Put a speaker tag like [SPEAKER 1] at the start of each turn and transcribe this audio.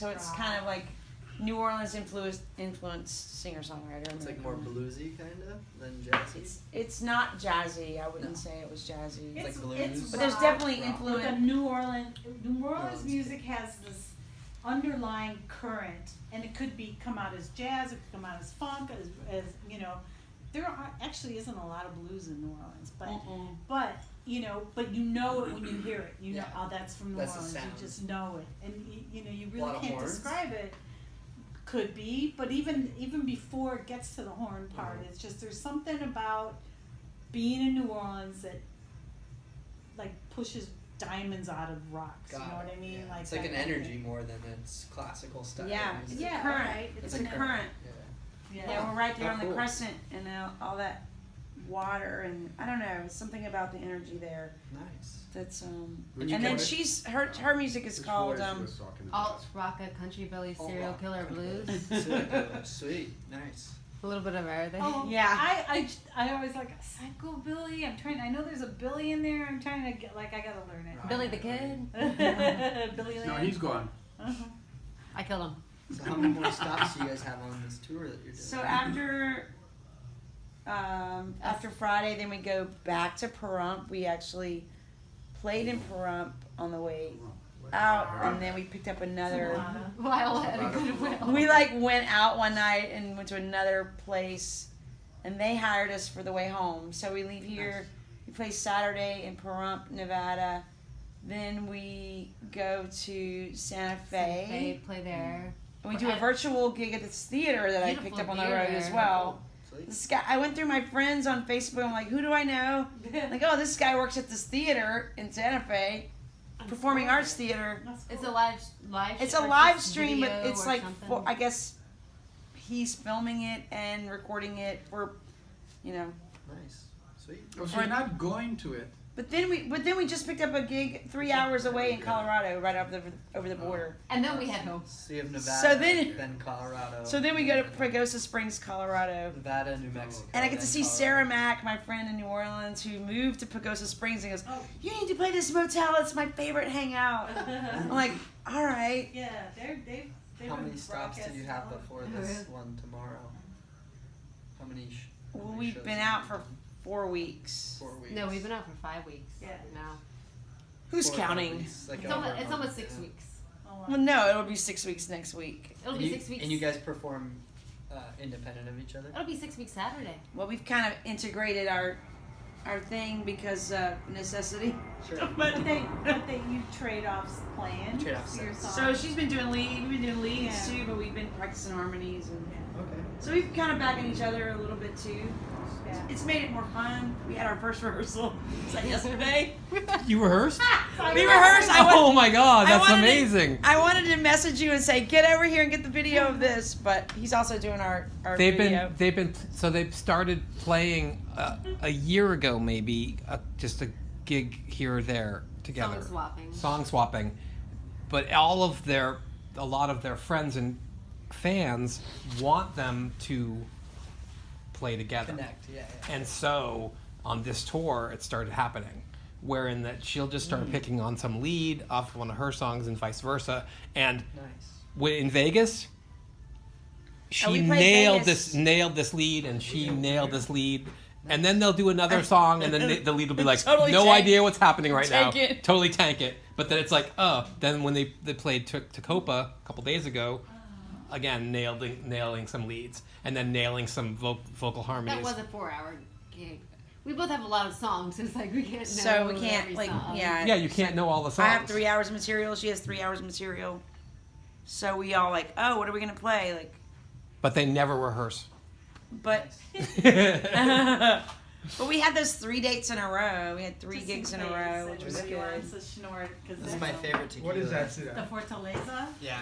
[SPEAKER 1] So it's kind of like New Orleans influenced singer-songwriter.
[SPEAKER 2] It's like more bluesy kind of than jazzy.
[SPEAKER 1] It's not jazzy. I wouldn't say it was jazzy.
[SPEAKER 2] It's like blues.
[SPEAKER 1] But there's definitely
[SPEAKER 3] But
[SPEAKER 1] influence.
[SPEAKER 3] the New Orleans music has this underlying current, and it could be come out as jazz, it could come out as funk, as you know. There actually isn't a lot of blues in New Orleans, but you know it when you hear it. You know, oh, that's from New Orleans. You just know it, and you know you really can't describe it. Could be, but even before it gets to the horn part, it's just there's something about being in New Orleans that like pushes diamonds out of rocks. You know what I mean?
[SPEAKER 2] Yeah.
[SPEAKER 3] Like
[SPEAKER 2] it's like an energy more than it's classical style.
[SPEAKER 1] Yeah,
[SPEAKER 2] music.
[SPEAKER 1] it's a current.
[SPEAKER 3] Right?
[SPEAKER 1] It's a current. Yeah, we're right there on the crescent, and all that water, and I don't know, it's something about the energy there.
[SPEAKER 2] Nice.
[SPEAKER 1] That's and then her music is called
[SPEAKER 4] Alt Rock Country Billy Serial Killer Blues.
[SPEAKER 2] Sweet, nice.
[SPEAKER 4] A little bit of everything.
[SPEAKER 3] Oh,
[SPEAKER 1] yeah.
[SPEAKER 3] I always like Psycho Billy. I know there's a Billy in there. I'm trying to get I gotta learn it.
[SPEAKER 4] Billy the Kid.
[SPEAKER 3] Billy Land.
[SPEAKER 5] No, he's gone.
[SPEAKER 4] I killed him.
[SPEAKER 2] So how many more stops do you guys have on this tour that you're doing?
[SPEAKER 1] So after Friday, then we go back to Pahrump. We actually played in Pahrump on the way out, and then we picked up another. We went out one night and went to another place, and they hired us for the way home. So we leave here. We play Saturday in Pahrump, Nevada. Then we go to Santa Fe.
[SPEAKER 4] Play there.
[SPEAKER 1] And we do a virtual gig at this theater that I picked up on the road as well. This guy, I went through my friends on Facebook. I'm like, who do I know? Like, oh, this guy works at this theater in Santa Fe, Performing Arts Theater.
[SPEAKER 4] It's a live.
[SPEAKER 1] It's a live stream, but it's like I guess he's filming it and recording it for, you know.
[SPEAKER 2] Nice, sweet.
[SPEAKER 5] Oh, so you're not going to it.
[SPEAKER 1] But then we just picked up a gig 3 hours away in Colorado, right over the border.
[SPEAKER 4] And then we head home.
[SPEAKER 2] So you have Nevada,
[SPEAKER 1] So then
[SPEAKER 2] Colorado.
[SPEAKER 1] So then we go to Pagosa Springs, Colorado.
[SPEAKER 2] Nevada, New Mexico.
[SPEAKER 1] And I get to see Sarah Mack, my friend in New Orleans, who moved to Pagosa Springs, and goes, "You need to play this motel. It's my favorite hangout." I'm like, "All right."
[SPEAKER 3] Yeah, they've
[SPEAKER 2] How many stops did you have before this one tomorrow? How many?
[SPEAKER 1] Well, we've been out for 4 weeks.
[SPEAKER 2] 4 weeks.
[SPEAKER 4] No, we've been out for 5 weeks.
[SPEAKER 3] Yeah.
[SPEAKER 4] Now.
[SPEAKER 1] Who's counting?
[SPEAKER 4] It's almost 6 weeks.
[SPEAKER 1] Well, no, it'll be 6 weeks next week.
[SPEAKER 4] It'll be 6 weeks.
[SPEAKER 2] And you guys perform independent of each other?
[SPEAKER 4] It'll be 6 weeks Saturday.
[SPEAKER 1] Well, we've kind of integrated our thing because necessity.
[SPEAKER 2] Sure.
[SPEAKER 3] But you trade offs playing.
[SPEAKER 2] Trade offs.
[SPEAKER 3] Your songs.
[SPEAKER 1] So she's been doing lead. We've been doing leads
[SPEAKER 3] Yeah.
[SPEAKER 1] too, but we've been practicing harmonies and.
[SPEAKER 2] Okay.
[SPEAKER 1] So we've kind of backing each other a little bit too.
[SPEAKER 3] Yeah.
[SPEAKER 1] It's made it more fun. We had our first rehearsal yesterday.
[SPEAKER 6] You rehearsed?
[SPEAKER 1] We rehearsed.
[SPEAKER 6] Oh my god, that's amazing.
[SPEAKER 1] I wanted to message you and say, get over here and get the video of this, but he's also doing our video.
[SPEAKER 6] They've started playing a year ago maybe, just a gig here or there together. Song swapping. But a lot of their friends and fans want them to play together.
[SPEAKER 2] Connect, yeah.
[SPEAKER 6] And so on this tour, it started happening, wherein that she'll just start picking on some lead off one of her songs and vice versa. And in Vegas, she nailed this lead, and she nailed this lead. And then they'll do another song, and then the lead will be like, no idea what's happening right now. Totally tank it. But then it's like, then when they played Tacopa a couple days ago, again, nailing some leads, and then nailing some vocal harmonies.
[SPEAKER 4] That was a 4-hour gig. We both have a lot of songs. It's like we can't know.
[SPEAKER 1] So we can't
[SPEAKER 4] every song.
[SPEAKER 6] Yeah, you can't know all the songs.
[SPEAKER 1] I have 3 hours of material. She has 3 hours of material. So we all what are we gonna play?
[SPEAKER 6] But they never rehearse.
[SPEAKER 1] But but we had those 3 dates in a row. We had 3 gigs in a row, which was good.
[SPEAKER 2] This is my favorite tequila.
[SPEAKER 5] What is that?
[SPEAKER 3] The Fortaleza?
[SPEAKER 2] Yeah.